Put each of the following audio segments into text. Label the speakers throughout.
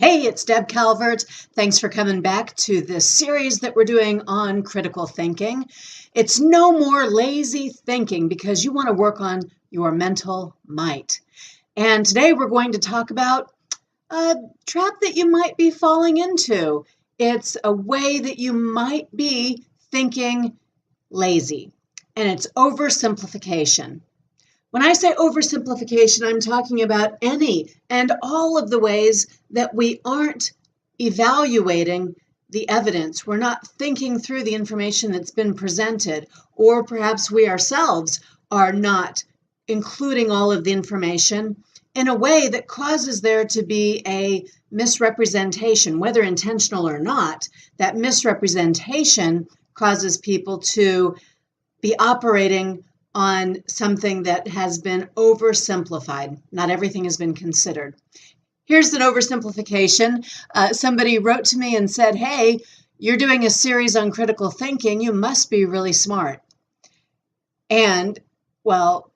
Speaker 1: Hey, it's Deb Calvert. Thanks for coming back to this series that we're doing on critical thinking. It's no more lazy thinking because you want to work on your mental might. And today we're going to talk about a trap that you might be falling into. It's a way that you might be thinking lazy, and it's oversimplification. When I say oversimplification, I'm talking about any and all of the ways that we aren't evaluating the evidence. We're not thinking through the information that's been presented, or perhaps we ourselves are not including all of the information in a way that causes there to be a misrepresentation, whether intentional or not. That misrepresentation causes people to be operating on something that has been oversimplified. Not everything has been considered. Here's an oversimplification. Somebody wrote to me and said, hey, you're doing a series on critical thinking. You must be really smart. And, well,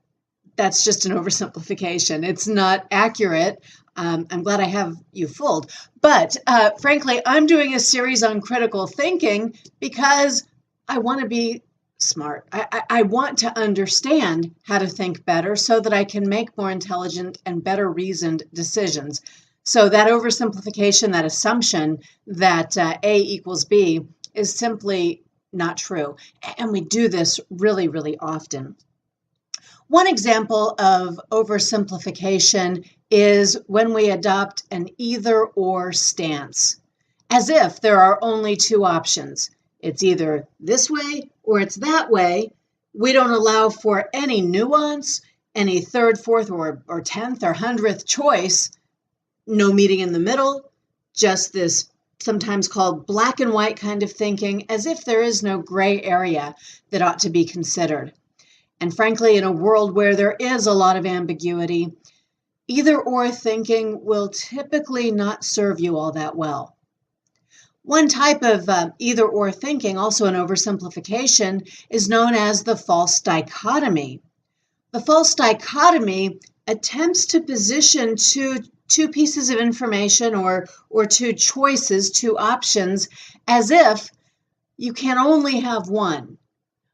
Speaker 1: that's just an oversimplification. It's not accurate. I'm glad I have you fooled. But frankly, I'm doing a series on critical thinking because I want to be smart. I want to understand how to think better so that I can make more intelligent and better reasoned decisions. So that oversimplification, that assumption that A equals B is simply not true. And we do this really, really often. One example of oversimplification is when we adopt an either-or stance, as if there are only two options. It's either this way or it's that way. We don't allow for any nuance, any third, fourth, or 10th or 100th choice. No meeting in the middle, just this sometimes called black and white kind of thinking, as if there is no gray area that ought to be considered. And frankly, in a world where there is a lot of ambiguity, either-or thinking will typically not serve you all that well. One type of either-or thinking, also an oversimplification, is known as the false dichotomy. The false dichotomy attempts to position two pieces of information or two choices, two options, as if you can only have one,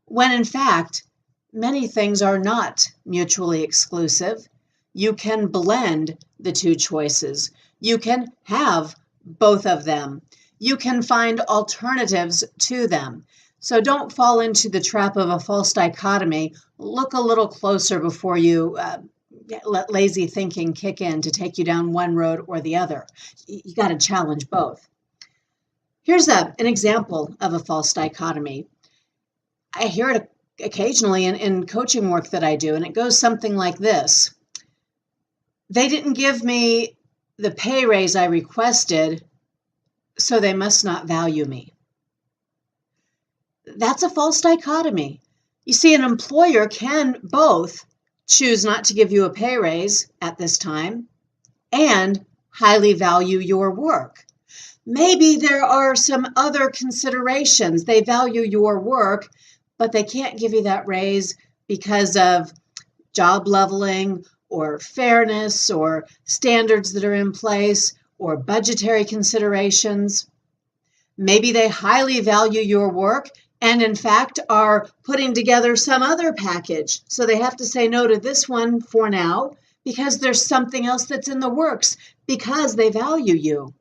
Speaker 1: when in fact, many things are not mutually exclusive. You can blend the two choices. You can have both of them. You can find alternatives to them. So don't fall into the trap of a false dichotomy. Look a little closer before you let lazy thinking kick in to take you down one road or the other. You got to challenge both. Here's an example of a false dichotomy. I hear it occasionally in coaching work that I do, and it goes something like this. They didn't give me the pay raise I requested, so they must not value me. That's a false dichotomy. You see, an employer can both choose not to give you a pay raise at this time and highly value your work. Maybe there are some other considerations. They value your work, but they can't give you that raise because of job leveling or fairness or standards that are in place or budgetary considerations. Maybe they highly value your work and in fact are putting together some other package. So they have to say no to this one for now because there's something else that's in the works because they value you.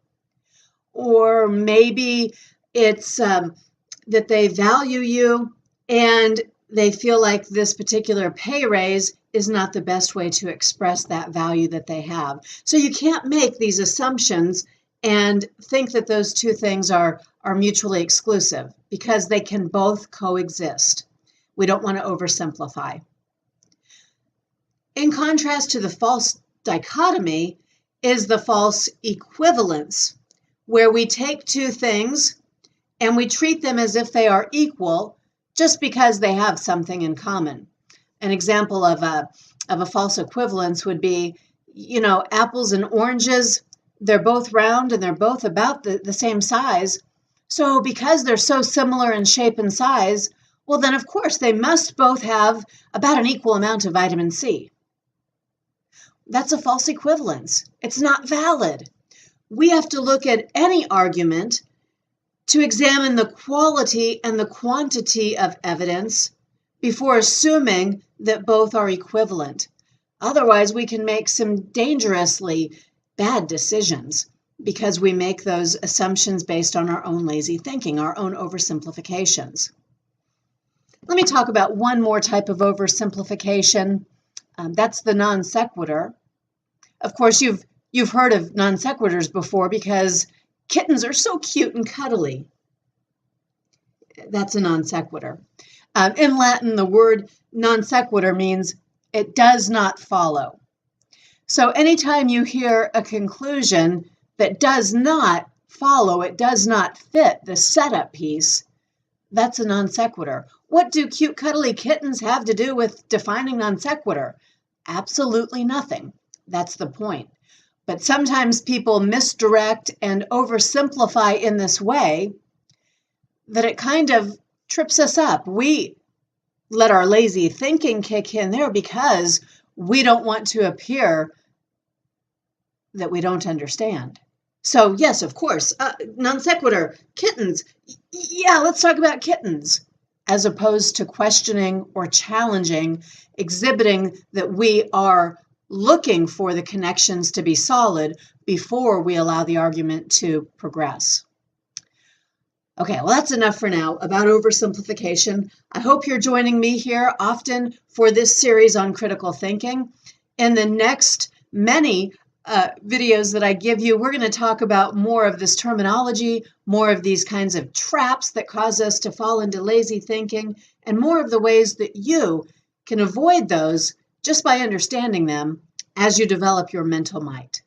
Speaker 1: Or maybe it's that they value you and they feel like this particular pay raise is not the best way to express that value that they have. So you can't make these assumptions and think that those two things are mutually exclusive because they can both coexist. We don't want to oversimplify. In contrast to the false dichotomy is the false equivalence, where we take two things and we treat them as if they are equal just because they have something in common. An example of a false equivalence would be, apples and oranges, they're both round and they're both about the same size. So because they're so similar in shape and size, well then of course they must both have about an equal amount of vitamin C. That's a false equivalence. It's not valid. we have to look at any argument to examine the quality and the quantity of evidence before assuming that both are equivalent. Otherwise, we can make some dangerously bad decisions because we make those assumptions based on our own lazy thinking, our own oversimplifications. Let me talk about one more type of oversimplification. That's the non sequitur. Of course, you've heard of non sequiturs before because kittens are so cute and cuddly. That's a non sequitur. In Latin, the word non sequitur means it does not follow. So anytime you hear a conclusion that does not follow, it does not fit the setup piece, that's a non sequitur. What do cute cuddly kittens have to do with defining non sequitur? Absolutely nothing. That's the point. But sometimes people misdirect and oversimplify in this way that it kind of trips us up. We let our lazy thinking kick in there because we don't want to appear that we don't understand. So yes, of course, non sequitur, kittens. Yeah, let's talk about kittens, as opposed to questioning or challenging, exhibiting that we are looking for the connections to be solid before we allow the argument to progress. Okay, well, that's enough for now about oversimplification. I hope you're joining me here often for this series on critical thinking. In the next many videos that I give you, we're going to talk about more of this terminology, more of these kinds of traps that cause us to fall into lazy thinking, and more of the ways that you can avoid those just by understanding them as you develop your mental might.